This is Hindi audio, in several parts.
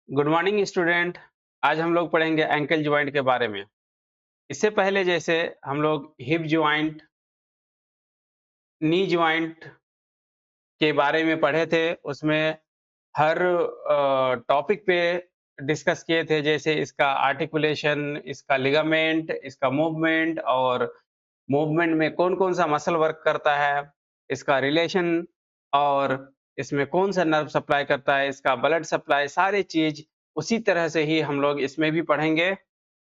Good morning student. आज हम लोग पढ़ेंगे एंकल ज्वाइंट के बारे में। इससे पहले जैसे हम लोग हिप ज्वाइंट, नी ज्वाइंट के बारे में पढ़े थे, उसमें हर टॉपिक पे डिस्कस किए थे, जैसे इसका आर्टिकुलेशन, इसका लिगामेंट, इसका मूवमेंट और मूवमेंट में कौन-कौन सा मसल वर्क करता है, इसका रिलेशन और इसमें कौन सा नर्व सप्लाई करता है, इसका ब्लड सप्लाई, सारी चीज़ उसी तरह से ही हम लोग इसमें भी पढ़ेंगे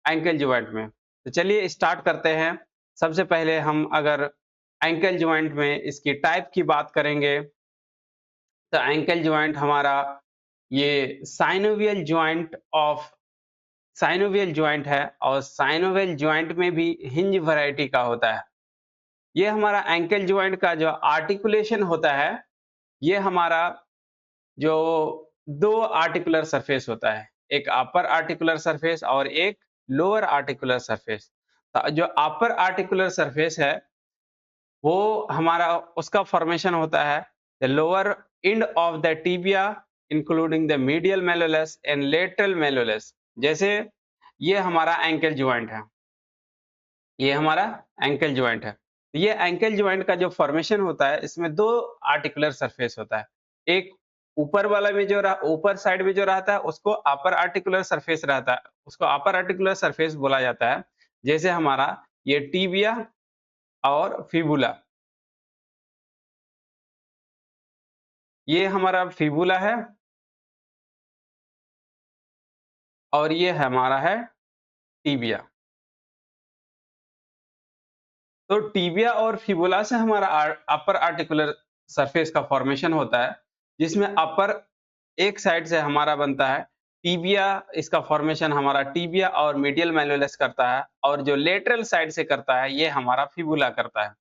एंकल जॉइंट में। तो चलिए स्टार्ट करते हैं। सबसे पहले हम अगर एंकल जॉइंट में इसकी टाइप की बात करेंगे, तो एंकल जॉइंट हमारा ये साइनोवियल जॉइंट है और साइनोवियल जॉइंट में भी हिंज वैरायटी का होता है। ये हमारा एंकल जॉइंट का जो आर्टिकुलेशन होता है, ये हमारा जो 2 आर्टिकुलर सरफेस होता है, एक अपर आर्टिकुलर सरफेस और एक लोअर आर्टिकुलर सरफेस। जो अपर आर्टिकुलर सरफेस है, वो हमारा उसका फॉर्मेशन होता है the lower end of the tibia including the medial malleolus and lateral malleolus. जैसे ये हमारा एंकल जॉइंट है, ये हमारा एंकल जॉइंट है। ये एंकल जॉइंट का जो फॉर्मेशन होता है, इसमें 2 आर्टिकुलर सरफेस होता है। एक ऊपर वाला में जो ऊपर साइड में जो रहता है, उसको अपर आर्टिकुलर सरफेस रहता है, उसको अपर आर्टिकुलर सरफेस बोला जाता है। जैसे हमारा ये टिबिया और फिबुला, ये हमारा फिबुला है और ये हमारा है टिबिया। तो टिबिया और फिबुला से हमारा अपर आर्टिकुलर सरफेस का फॉर्मेशन होता है, जिसमें अपर एक साइड से हमारा बनता है टिबिया। इसका फॉर्मेशन हमारा टिबिया और मीडियल मेलुलस करता है, और जो लेटरल साइड से करता है, ये हमारा फिबुला करता है।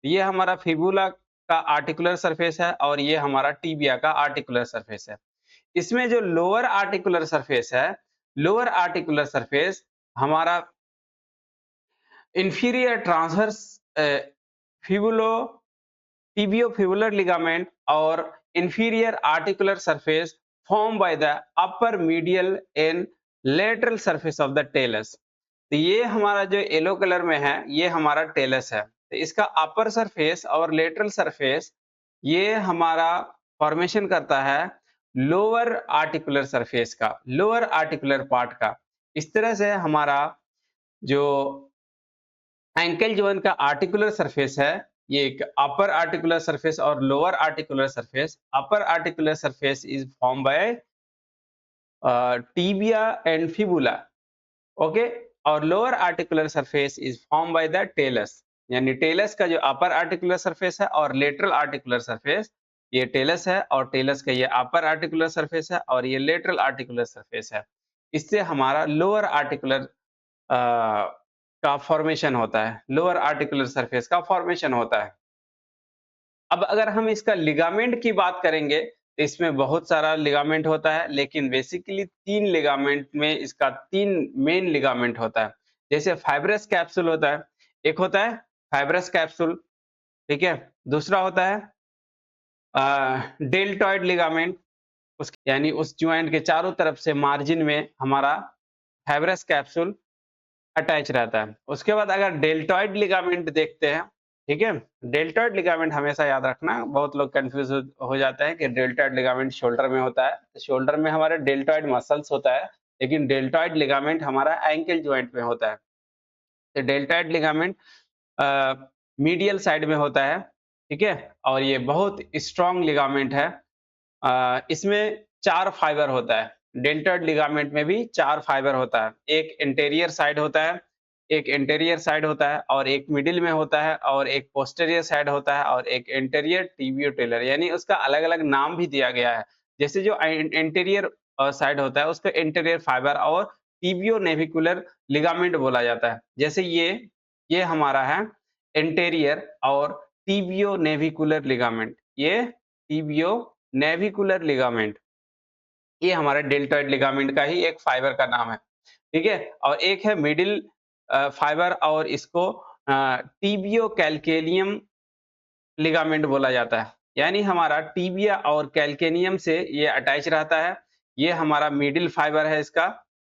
ये हमारा फिबुला का आर्टिकुलर सरफेस है और ये हमारा टिबिया का आर्टिकुलर सरफेस है। इसमें जो लोअर आर्टिकुलर सरफेस है, लोअर आर्टिकुलर सरफेस हमारा inferior transverse फिबुलो tibiofibular ligament or inferior articular surface formed by the upper medial and lateral surface of the talus। तो ये हमारा जो येलो कलर में है, ये हमारा टेलस है। तो इसका अपर सरफेस और लेटरल सरफेस ये हमारा फॉर्मेशन करता है लोअर आर्टिकुलर सरफेस का, लोअर आर्टिकुलर पार्ट का। इस तरह से हमारा जो एंकल जोन का आर्टिकुलर सरफेस है, ये एक अपर आर्टिकुलर सरफेस और lower articular surface. Upper articular surface is form by tibia and fibula, okay. और lower articular surface is form by the talus, यानी टेलस का जो अपर आर्टिकुलर सरफेस है और लेटरल आर्टिकुलर सरफेस, ये टेलस है और टेलस का ये अपर आर्टिकुलर सरफेस है और ये लेटरल आर्टिकुलर सरफेस है। इससे हमारा लोअर आर्टिकुलर का फॉर्मेशन होता है, लोअर आर्टिकुलर सरफेस का फॉर्मेशन होता है। अब अगर हम इसका लिगामेंट की बात करेंगे, तो इसमें बहुत सारा लिगामेंट होता है, लेकिन बेसिकली 3 लिगामेंट में इसका 3 मेन लिगामेंट होता है। जैसे फाइब्रस कैप्सूल होता है, एक होता है फाइब्रस कैप्सूल, ठीक है? दूसरा होता है डेल्टॉइड लिगामेंट, उस यानी उस जॉइंट के चारों तरफ से मार्जिन में हमारा फाइब्रस कैप्सूल अटैच रहता है। उसके बाद अगर डेल्टॉइड लिगामेंट देखते हैं, ठीक है? डेल्टॉइड लिगामेंट हमेशा याद रखना, बहुत लोग कन्फ्यूज़ हो जाते हैं कि डेल्टॉइड लिगामेंट शोल्डर में होता है। तो शोल्डर में हमारा डेल्टॉइड मसल्स होता है, लेकिन डेल्टॉइड लिगामेंट हमारा एंकल जॉइंट में होता है। तो डेल्टॉइड लिगामेंट मीडियल साइड में होता है, ठीक है? और ये बहुत स्ट्रॉन्ग लिगामेंट है। इसमें 4 फाइबर होता है। डेल्टॉइड लिगामेंट में भी 4 फाइबर होता है। एक एंटीरियर साइड होता है, एक एंटीरियर साइड होता है और एक मिडिल में होता है और एक पोस्टीरियर साइड होता है और एक एंटीरियर टिबियोटेलर, यानी उसका अलग-अलग नाम भी दिया गया है। जैसे जो एंटीरियर साइड होता है, उसको एंटीरियर फाइबर और टिबियोनेविकुलर लिगामेंट बोला जाता है। जैसे ये हमारा है एंटीरियर और टिबियोनेविकुलर लिगामेंट। ये टिबियोनेविकुलर लिगामेंट, ये हमारा डेल्टॉइड लिगामेंट का ही एक फाइबर का नाम है, ठीक है? और एक है मिडिल फाइबर और इसको टिबियो कैल्केनियम लिगामेंट बोला जाता है। यानी हमारा टिबिया और कैल्केनियम से ये अटैच रहता है। ये हमारा मिडिल फाइबर है इसका,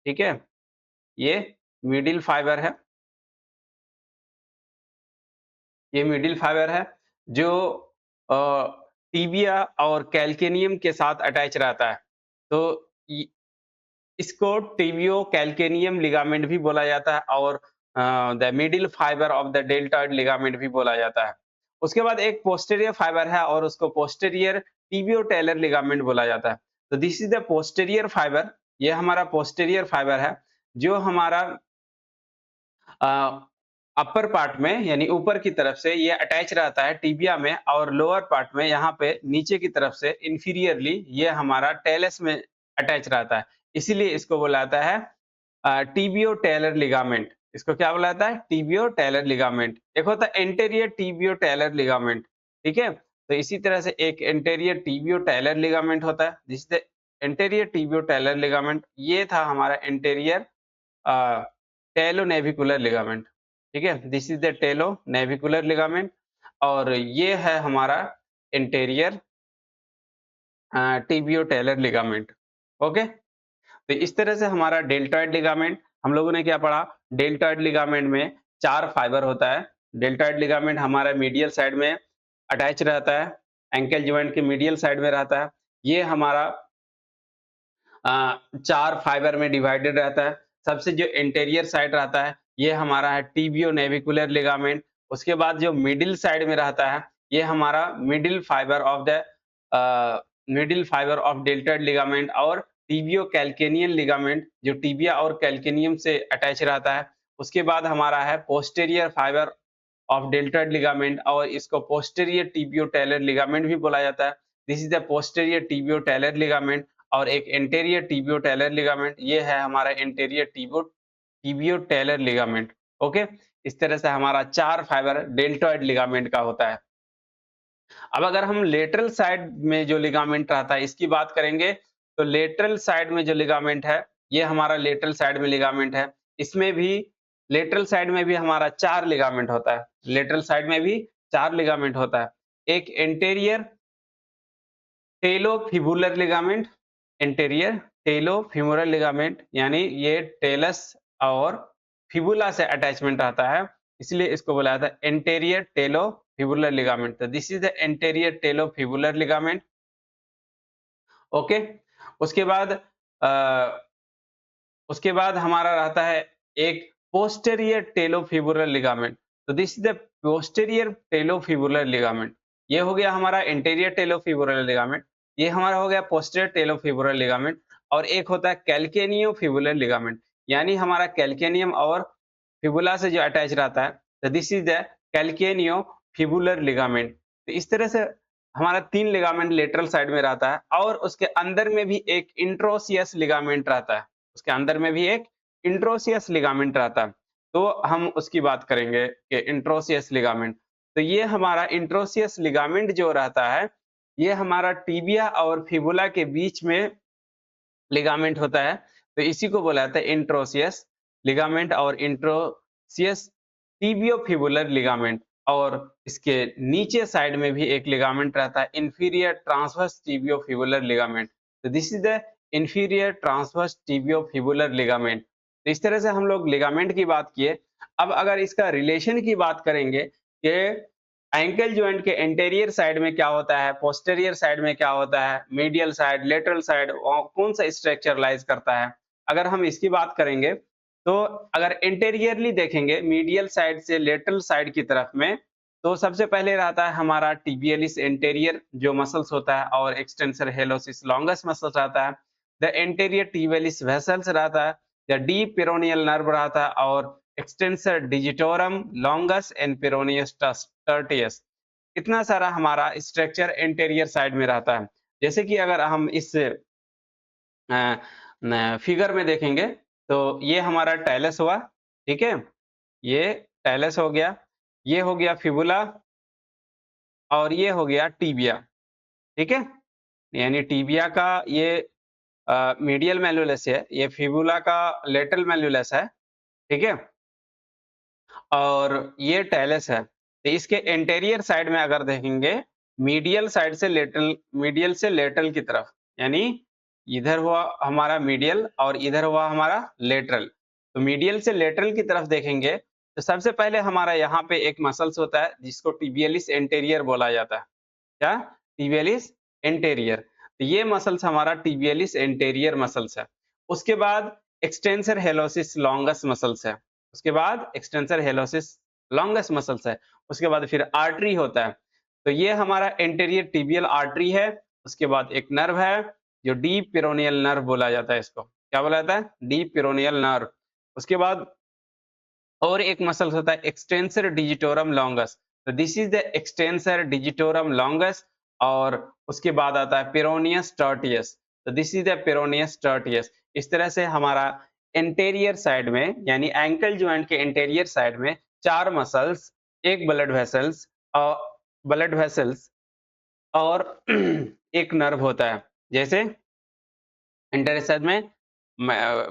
ठीक है? ये मिडिल फाइबर है, ये मिडिल फाइबर है जो अ, टिबिया और कैल्केनियम के साथ अटैच रहता है। तो इ इसको टिबियो कैल्केनियम लिगामेंट भी बोला जाता है और the middle fibre of the deltoid ligament भी बोला जाता है। उसके बाद एक पोस्टीरियर फाइबर है और उसको पोस्टीरियर टिबियो टेलर लिगामेंट बोला जाता है। तो this is the posterior fibre, ये हमारा पोस्टीरियर फाइबर है जो हमारा अपर पार्ट में यानी ऊपर की तरफ से ये अटैच रहता है टिबिया में और लोअर पार्ट में यहाँ पे नीचे की तरफ से इंफीरियरली ये हमारा टेलस में अटैच रहता है। इसीलिए इसको बोला जाता है टिबियो टेलर लिगामेंट। इसको क्या बोला जाता है? टिबियो टेलर लिगामेंट। एक होता है एंटेरियर टिबियो टेलर लिगामेंट, ठीक है? तो इसी तरह से एक एंटेरियर टिबियो टेलर लिगामेंट होता है। This is the anterior tibio talar ligament. ये था हमारा एंटेरियर टेलोनेविकुलर लिगामेंट, ठीक है? This is the talonavicular ligament और ये है हमारा interior tibio talar ligament. Okay, तो इस तरह से हमारा डेल्टॉइड लिगामेंट हम लोगों ने क्या पढ़ा? डेल्टॉइड लिगामेंट में 4 फाइबर होता है। डेल्टॉइड लिगामेंट हमारा मीडियल साइड में अटैच रहता है, एंकल जॉइंट के मीडियल साइड में रहता है। ये हमारा 4 फाइबर में डिवाइडेड रहता है। सबसे जो इंटीरियर साइड रहता है, ये हमारा है टिबियो नेविकुलर लिगामेंट। उसके बाद जो मिडिल साइड में रहता है, ये हमारा middle fibre of deltoid ligament और टिबियो कैल्केनियन लिगामेंट जो टिबिया और कैल्केनियम से अटैच रहता है। उसके बाद हमारा है posterior fibre of deltoid ligament और इसको पोस्टीरियर टिबियो टेलर लिगामेंट भी बोला जाता है। This is the posterior tibio talar ligament और एक एंटीरियर टिबियो टेलर लिगामेंट, ये है हमारा anterior tibio talar ligament. Okay, इस तरह से हमारा 4 फाइबर डेल्टॉइड लिगामेंट का होता है। अब अगर हम लेटरल साइड में जो लिगामेंट रहता है इसकी बात करेंगे, तो लेटरल साइड में जो लिगामेंट है, ये हमारा लेटरल साइड में लिगामेंट है। इसमें भी लेटरल साइड में भी हमारा 4 लिगामेंट होता है। लेटरल साइड में भी 4 लिगामेंट होता है। एक anterior talofibular ligament, anterior टेलोफिमुरल ligament यानी ये टेलस और फिबुला से अटैचमेंट रहता है, इसलिए इसको बोला जाता है एंटीरियर टेलोफिबुलर लिगामेंट। तो this is the anterior talofibular ligament. Okay, उसके बाद उसके बाद हमारा रहता है एक पोस्टेरियर टेलोफिबुलर लिगामेंट। तो this is the posterior talofibular ligament. ये हो गया हमारा इंटीरियर टेलोफिबुलर लिगामेंट, ये हमारा हो गया पोस्टेरियर टेलोफिबुलर लिगामेंट। और एक होता है कैल्केनियो फिबुलर लिगामेंट, यानी हमारा कैल्केनियम और फिबुला से जो अटैच रहता है। तो this is the calcaneo fibular ligament. तो इस तरह से हमारा 3 लिगामेंट लेटरल साइड में रहता है और उसके अंदर में भी एक इंट्रोसियस लिगामेंट रहता है। उसके अंदर में भी एक इंट्रोसियस लिगामेंट रहता है। तो हम उसकी बात करेंगे कि इंट्रोसियस लिगामेंट। तो ये हमारा इंट्रोसियस लिगामेंट जो रहता है, ये हमारा टिबिया और फिबुला के बीच में लिगामेंट होता है। तो इसी को बोला जाता है इंट्रोसियस लिगामेंट और इंट्रोसियस टिबियोफिबुलर लिगामेंट। और इसके नीचे साइड में भी एक लिगामेंट रहता है इंफीरियर ट्रांसवर्स टिबियोफिबुलर लिगामेंट। तो this is the inferior transverse tibiofibular ligament. तो इस तरह से हम लोग लिगामेंट की बात किए। अब अगर इसका रिलेशन की बात करेंगे कि एंकल जॉइंट के इंटीरियर साइड में क्या होता है, पोस्टीरियर साइड में क्या होता है, मीडियल साइड, लेटरल साइड कौन सा स्ट्रक्चर लाइज करता है, अगर हम इसकी बात करेंगे तो अगर इंटीरियरली देखेंगे मीडियल साइड से लेटरल साइड की तरफ में, तो सबसे पहले रहता है हमारा टिबियलिस एंटीरियर जो मसल्स होता है और एक्सटेंसर हेलोसिस लॉन्गस मसल्स रहता है। द एंटीरियर टिबियलिस वेसल्स रहता है, द डीप पेरोनियल नर्व रहता है और extensor digitorum longus and peroneus Tertius. इतना सारा हमारा स्ट्रक्चर इंटीरियर साइड में रहता है। जैसे कि अगर हम इस फिगर में देखेंगे तो ये हमारा टाइलस हुआ, ठीक है? ये टाइलस हो गया, ये हो गया फिबुला और ये हो गया टिबिया, ठीक है? यानी टिबिया का ये मीडियल मैल्यूलस है, ये फिबुला का लेटरल मैल्यूलस है, ठीक है? और ये टाइलस है। तो इसके इंटीरियर साइड में अगर देखेंगे मीडियल से लेटरल की तरफ, यानी इधर हुआ हमारा मीडियल और इधर हुआ हमारा लेटरल। तो मीडियल से लेटरल की तरफ देखेंगे तो सबसे पहले हमारा यहाँ पे एक मसल्स होता है जिसको टिबियलिस एंटेरियर बोला जाता है। क्या? टिबियलिस एंटेरियर। तो ये मसल्स हमारा टिबियलिस एंटेरियर मसल्स है। उसके बाद एक्सटेंसर हेलोसिस लॉन्गस मसल्स है। उसके बाद एक्सटेंसर हेलोसिस लॉन्गस मसल्स है। उसके बाद फिर आर्टरी होता है। तो ये हमारा एंटेरियर टिबियल आर्टरी है। उसके बाद एक नर्व है जो डीप पेरोनियल नर्व बोला जाता है इसको। क्या बोला जाता है? Deep peroneal nerve. उसके बाद और एक मसल्स होता है एक्सटेंसर डिजिटोरम लॉन्गस। तो this is the extensor digitorum longus और उसके बाद आता है पेरोनियस टर्टियस। तो this is the peroneus Tertius. इस तरह से हमारा एंटेरियर साइड में यानी एंकल जॉइंट के एंटेरियर साइड में 4 मसल्स, एक ब्लड वेसल्स और एक नर्व होता है। जैसे एंटेरियर साइड में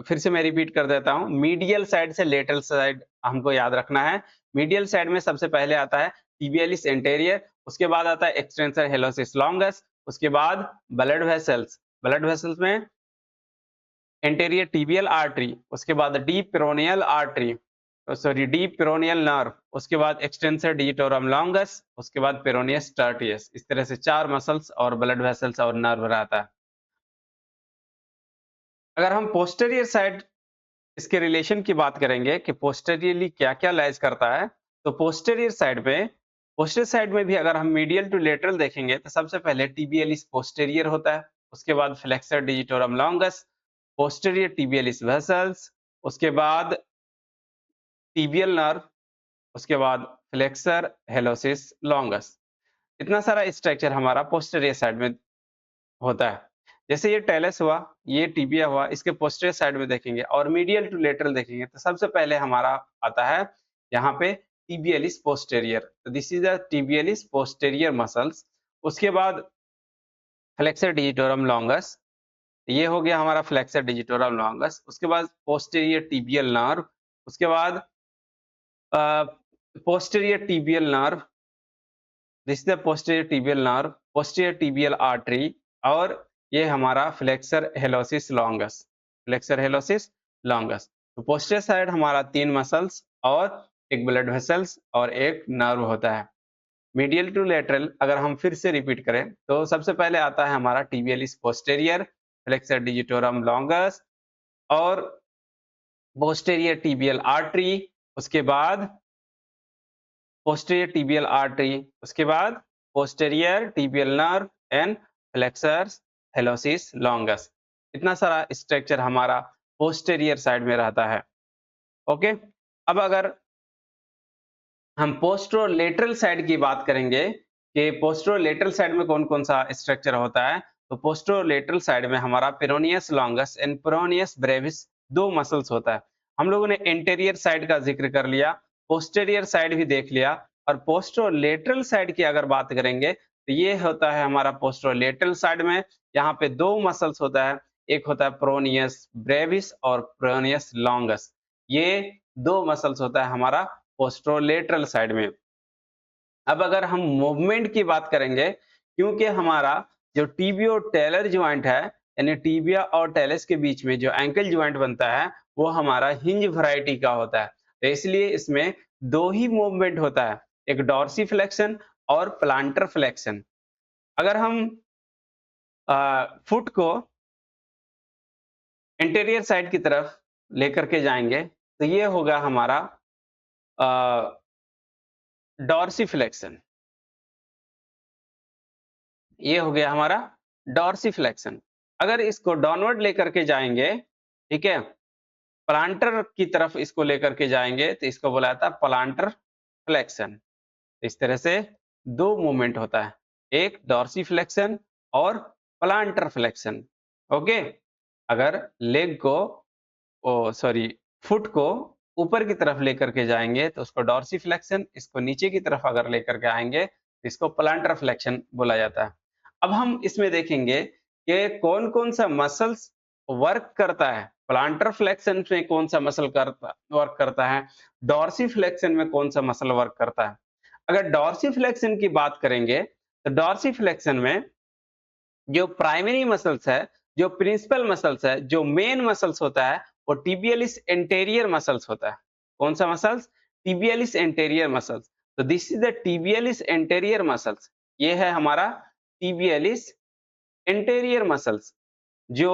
फिर से मैं रिपीट कर देता हूँ, मीडियल साइड से लेटरल साइड हमको याद रखना है। मीडियल साइड में सबसे पहले आता है टिबियलिस एंटेरियर, उसके बाद आता है एक्सटेंसर हेलोसिस लॉन्गस, उसके बाद ब्लड वेसल्स में एंटेरियर टिबियल आर्टरी, उसके बाद deep peroneal artery, deep peroneal nerve, उसके बाद एक्सटेंसर डिजिटोरम लॉन्गस, उसके बाद पेरोनियस टर्टियस। इस तरह से 4 मसल्स और ब्लड वेसल्स और नर्व रहता है। अगर हम पोस्टीरियर साइड इसके रिलेशन की बात करेंगे कि पोस्टीरियरली क्या-क्या लाइज करता है, तो पोस्टीरियर साइड में भी अगर हम मीडियल टू लेटरल देखेंगे तो सबसे पहले टिबियलिस पोस्टीरियर होता है, उसके बाद flexor digitorum longus, posterior tibialis vessels, उसके बाद टिबियल नर्व, उसके बाद फ्लेक्सर हेलोसिस लॉन्गस। इतना सारा स्ट्रक्चर हमारा पोस्टीरियर साइड में होता है। जैसे ये टेलस हुआ, ये टिबिया हुआ, इसके पोस्टीरियर साइड में देखेंगे और मीडियल टू लेटरल देखेंगे तो सबसे पहले हमारा आता है यहाँ पे टिबियलिस पोस्टीरियर। तो this is the tibialis posterior muscles. उसके बाद फ्लेक्सर डिजिटोरम लॉन्गस, ये हो गया हमारा फ्लेक्सर डिजिटोरम लॉन्गस। उसके बाद पोस्टीरियर टिबियल नर्व, उसके बाद posterior tibial nerve, this is the posterior tibial nerve, posterior tibial artery और ये हमारा फ्लेक्सर हेलोसिस लॉन्गस, तो पोस्टीरियर साइड हमारा 3 मसल्स और एक ब्लड वेसल्स और एक नर्व होता है। मीडियल टू लेटरल अगर हम फिर से रिपीट करें तो सबसे पहले आता है हमारा tibialis posterior, flexor digitorum longus और पोस्टीरियर टिबियल आर्टरी, उसके बाद पोस्टीरियर टिबियल आर्टरी, उसके बाद posterior tibial nerve and flexor hallucis longus. इतना सारा स्ट्रक्चर हमारा पोस्टीरियर साइड में रहता है। ओके, अब अगर हम पोस्टरोलेटरल साइड की बात करेंगे कि पोस्टरोलेटरल साइड में कौन-कौन सा स्ट्रक्चर होता है, तो पोस्टरोलेटरल साइड में हमारा peroneus longus and peroneus Brevis 2 muscles होता है। हम लोगों ने एंटीरियर साइड का जिक्र कर लिया, पोस्टीरियर साइड भी देख लिया और पोस्टरोलेटरल साइड की अगर बात करेंगे तो ये होता है हमारा पोस्टरोलेटरल साइड में। यहाँ पे 2 मसल्स होता है, एक होता है पेरोनियस ब्रेविस और पेरोनियस लॉन्गस। ये 2 मसल्स होता है हमारा पोस्टरोलेटरल साइड में। अब अगर हम मूवमेंट की बात करेंगे, क्योंकि हमारा जो टिबियो टेलर ज्वाइंट है यानी टिबिया और टेलस के बीच में जो एंकल ज्वाइंट बनता है वो हमारा हिंज वैरायटी का होता है, तो इसलिए इसमें 2 ही मूवमेंट होता है, एक डॉर्सीफ्लेक्शन और प्लांटर फ्लेक्शन। अगर हम फुट को इंटीरियर साइड की तरफ लेकर के जाएंगे तो ये होगा हमारा डॉर्सीफ्लेक्शन, ये हो गया हमारा डॉर्सीफ्लेक्शन। अगर इसको डाउनवर्ड लेकर के जाएंगे, ठीक है, प्लांटर की तरफ इसको लेकर के जाएंगे तो इसको बोला जाता है प्लांटर फ्लेक्शन। इस तरह से 2 मूवमेंट होता है, एक डॉर्सीफ्लेक्शन और प्लांटर फ्लेक्शन। ओके, अगर लेग को फुट को ऊपर की तरफ लेकर के जाएंगे तो उसको डॉर्सीफ्लेक्शन, इसको नीचे की तरफ अगर लेकर के आएंगे तो इसको प्लांटर फ्लेक्शन बोला जाता है। अब हम इसमें देखेंगे कि कौन-कौन सा मसल्स वर्क करता है, प्लांटर फ्लेक्शन में कौन सा मसल वर्क करता है, डॉर्सीफ्लेक्शन में कौन सा मसल वर्क करता है। अगर डॉर्सीफ्लेक्शन की बात करेंगे तो डॉर्सीफ्लेक्शन में जो प्राइमरी मसल्स है जो प्रिंसिपल मसल्स है, जो मेन मसल्स होता है, वो tibialis anterior मसल्स होता है। कौन सा मसल्स? tibialis anterior muscles. तो this is the tibialis anterior muscles. ये है हमारा tibialis anterior मसल्स, जो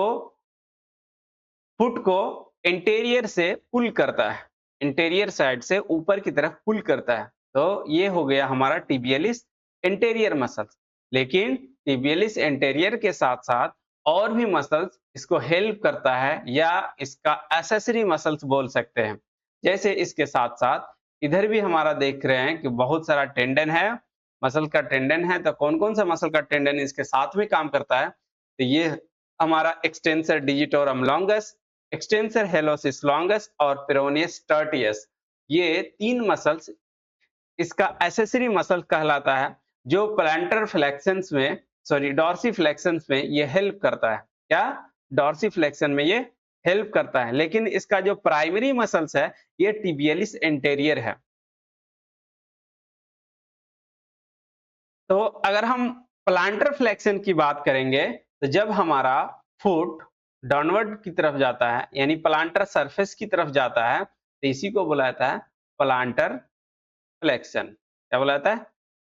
फुट को इंटीरियर से पुल करता है, इंटीरियर साइड से ऊपर की तरफ पुल करता है। तो ये हो गया हमारा टिबियलिस इंटीरियर मसल्स। लेकिन टिबियलिस इंटीरियर के साथ-साथ और भी मसल्स इसको हेल्प करता है, या इसका एक्सेसरी मसल्स बोल सकते हैं। जैसे इसके साथ-साथ इधर भी हमारा देख रहे हैं कि बहुत सारा टेंडन है, मसल का टेंडन है। तो कौन-कौन सा मसल का टेंडन इसके साथ में काम करता है? तो ये हमारा extensor digitorum longus, extensor hallucis longus और पेरोनियस टर्टियस, ये 3 मसल्स इसका एक्सेसरी मसल कहलाता है, जो प्लांटर फ्लेक्शंस में, सॉरी डॉर्सिफ्लेक्शंस में ये हेल्प करता है। क्या? डॉर्सिफ्लेक्शन में ये हेल्प करता है। लेकिन इसका जो प्राइमरी मसल्स है, ये टिबियलिस एंटेरियर है। तो अगर हम प्लांटर फ्लेक्शन की बात करेंगे, तो जब हमारा फुट डाउनवर्ड की तरफ जाता है, यानी प्लांटर सरफेस की तरफ जाता है, तो इसी को बोला जाता है प्लांटर फ्लेक्शन। क्या बोला जाता है?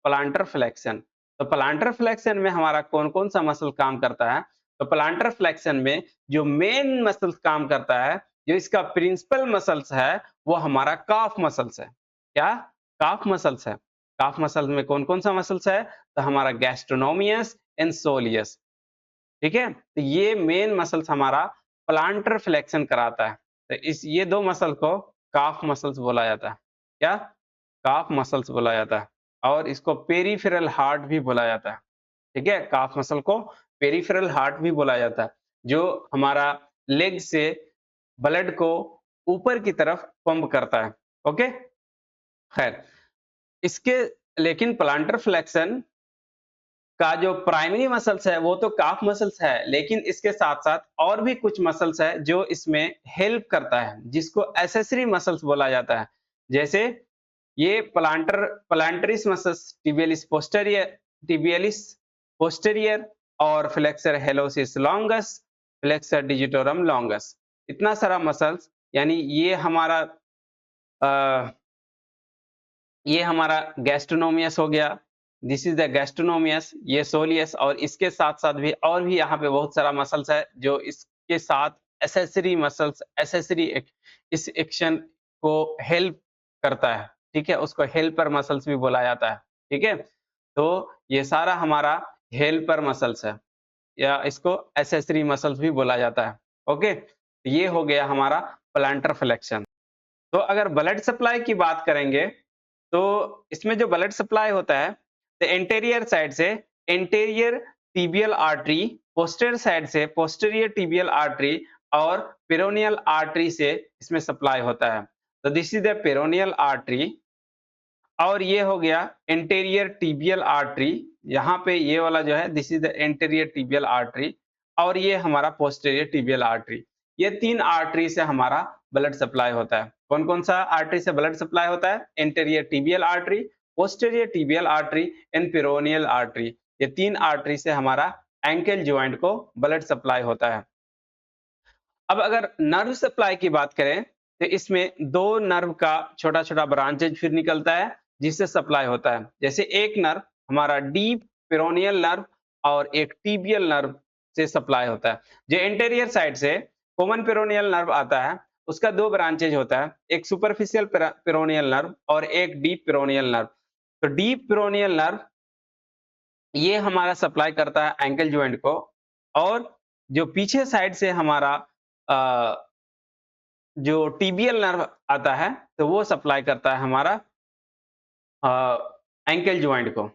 Planter flexion. तो प्लांटर फ्लेक्शन में हमारा कौन-कौन सा मसल काम करता है? तो प्लांटर फ्लेक्शन में जो मेन मसल काम करता है, जो इसका प्रिंसिपल मसल्स है, वो हमारा काफ मसल्स है। क्या? काफ मसल्स है। काफ मसल में कौन-कौन सा मसल्स है? तो हमारा गैस्ट्रोनोमियस एंड सोलियस। ठीक है? तो ये मेन मसल्स हमारा प्लांटर फ्लेक्शन कराता है। तो इस ये 2 मसल को काफ मसल्स बोला जाता है। क्या? काफ मसल्स बोला जाता है। और इसको पेरिफेरल हार्ट भी बोला जाता है। ठीक है? काफ मसल को पेरिफेरल हार्ट भी बोला जाता है, जो हमारा लेग से ब्लड को ऊपर की तरफ पंप करता है। ओके? खैर, इसके लेकिन प्लांटर फ्लेक्शन का जो प्राइमरी मसल्स है, वो तो काफ मसल्स है, लेकिन इसके साथ-साथ और भी कुछ मसल्स है जो इसमें हेल्प करता है, जिसको एक्सेसरी मसल्स बोला जाता है। जैसे ये प्लांटरिस मसल्स, टिबियलिस पोस्टीरियर और flexor hallucis longus, flexor digitorum longus. इतना सारा मसल्स, यानी अ, ये हमारा गैस्ट्रोनोमियस हो गया। दिस इज द गैस्ट्रोनोमियस, ये सोलियस, और इसके साथ-साथ भी और भी यहाँ पे बहुत सारा मसल्स है, जो इसके साथ एक्सेसरी मसल्स, एक्सेसरी इस एक्शन को हेल्प करता है। ठीक है? उसको हेल्पर मसल्स भी बोला जाता है। ठीक है? तो ये सारा हमारा हेल्पर मसल्स है, या इसको एक्सेसरी मसल्स भी बोला जाता है। ओके? ये हो गया हमारा प्लांटर फ्लेक्शन। तो अगर ब्लड सप्लाई की बात करेंगे, तो इसमें जो ब्लड सप्लाई होता है, तो एंटीरियर साइड से anterior tibial artery, posterior side से पोस्टीरियर टिबियल आर्टरी और पेरोनियल आर्टरी से इसमें सप्लाई होता है। तो this is the peroneal artery, और ये हो गया एंटीरियर टिबियल आर्टरी। यहाँ पे ये वाला जो है, this is the anterior tibial artery, और ये हमारा पोस्टीरियर टिबियल आर्टरी। ये 3 आर्टरी से हमारा ब्लड सप्लाई होता है। कौन-कौन सा आर्टरी से ब्लड सप्लाई होता है? Anterior tibial artery, posterior tibial artery and peroneal artery. ये 3 आर्टरी से हमारा एंकल जॉइंट को ब्लड सप्लाई होता है। अब अगर नर्व सप्लाई की बात करें, तो इसमें 2 नर्व का छोटा-छोटा ब्रांचेज फिर निकलता है, जिससे सप्लाई होता है। जैसे एक नर्व हमारा डीप पेरोनियल नर्व और एक टिबियल नर्व से सप्लाई होता है। जो एंटीरियर साइड से कॉमन पेरोनियल नर्व आता है, उसका 2 ब्रांचेज होता है, एक सुपरफिशियल पेरोनियल नर्व और एक डीप पेरोनियल नर्व। तो डीप पेरोनियल नर्व ये हमारा सप्लाई करता है एंकल जॉइंट को, और जो पीछे साइड से हमारा अ, जो टिबियल नर्व आता है, तो वो सप्लाई करता है हमारा एंकल जॉइंट को।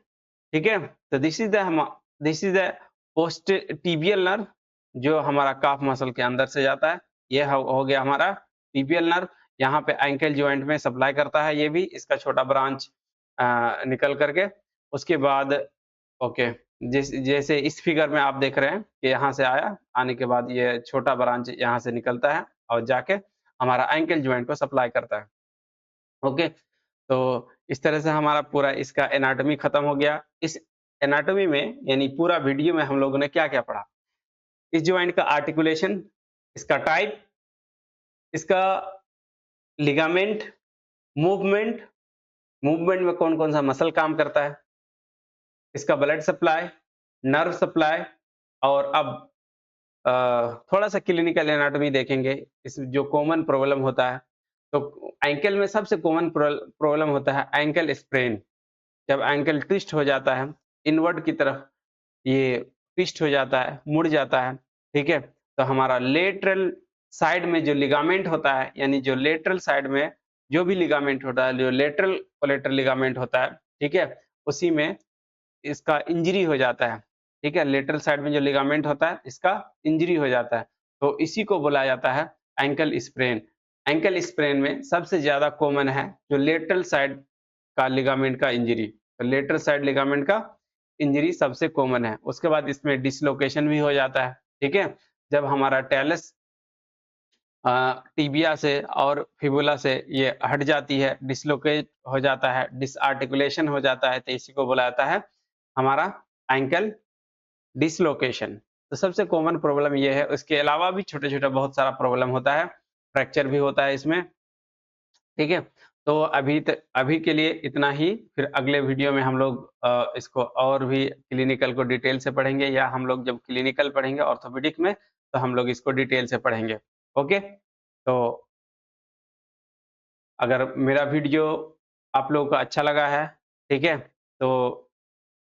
ठीक है? तो this is the post tibial nerve, जो हमारा काफ मसल के अंदर से जाता है। ये हो गया हमारा टिबियल नर्व, यहाँ पे एंकल जॉइंट में सप्लाई करता है, ये भी इसका छोटा ब्रांच निकल करके। उसके बाद ओके, जैसे इस फिगर में आप देख रहे हैं कि यहाँ से आया, आने के बाद ये छोटा ब्रांच यहाँ से निकलता है और जाके हमारा एंकल जॉइंट को सप्लाई करता है। ओके, तो इस तरह से हमारा पूरा इसका एनाटॉमी खत्म हो गया। इस एनाटॉमी में, यानी पूरा वीडियो में हम लोगों ने क्या-क्या पढ़ा? इस जॉइंट का आर्टिकुलेशन, इसका टाइप, इसका लिगामेंट, मूवमेंट, मूवमेंट में कौन-कौन सा मसल काम करता है, इसका ब्लड सप्लाई, नर्व सप्लाई और अब थोड़ा-सा क्लिनिकल एनाटॉमी देखेंगे। इस जो कॉमन प्रॉब्लम होता है, तो एंकल में सबसे कॉमन प्रॉब्लम होता है एंकल स्प्रेन। जब एंकल ट्विस्ट हो जाता है, इनवर्ट की तरफ ये ट्विस्ट हो जाता है, मुड़ जाता है, ठीक है? तो हमारा लेटरल साइड में जो लिगामेंट होता है, यानी जो लेटरल साइड में जो भी लिगामेंट होता है, जो लेटरल कोलेटरल लिगामेंट होता है, ठीक है? उसी में इसका इंजरी हो जाता है, ठीक है? लेटरल साइड में जो लिगामेंट होता है, इसका इंजरी हो जाता है। तो इसी को बोला जाता है एंकल स्प्रेन। एंकल स्प्रेन में सबसे ज़्यादा कॉमन है जो लेटरल साइड का लिगामेंट का इंजरी। तो लेटरल साइड लिगामेंट का इंजरी सबसे कॉमन है। उसके बाद इसमें डिसलोकेशन भी हो जाता है, ठीक है? जब हमारा टेलस टिबिया से और फिबुला से ये हट जाती है, डिसलोकेट हो जाता है, डिसआर्टिकुलेशन हो जाता है, तो इसी को बोला जाता है हमारा एंकल डिसलोकेशन। तो सबसे कॉमन प्रॉब्लम ये है, उसके अलावा भी छोटे-छोटे बहुत सारा प्रॉब्लम होता है, फ्रैक्चर भी होता है इसमें, ठीक है? तो अभी के लिए इतना ही, फिर अगले वीडियो में हम लोग इसको और भी क्लिनिकल को डिटेल से पढ़ेंगे, या हम लोग जब क्लिनिकल पढ़ेंगे ऑर्थोपेडिक में, तो हम लोग इसको डिटेल से पढ़ेंगे। ओके? तो अगर मेरा वीडियो आप लोगों को अच्छा लगा है, ठीक है? तो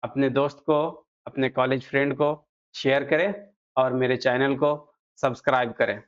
अपने दोस्त को, अपने कॉलेज फ्रेंड को शेयर करें और मेरे चैनल को सब्सक्राइब करें।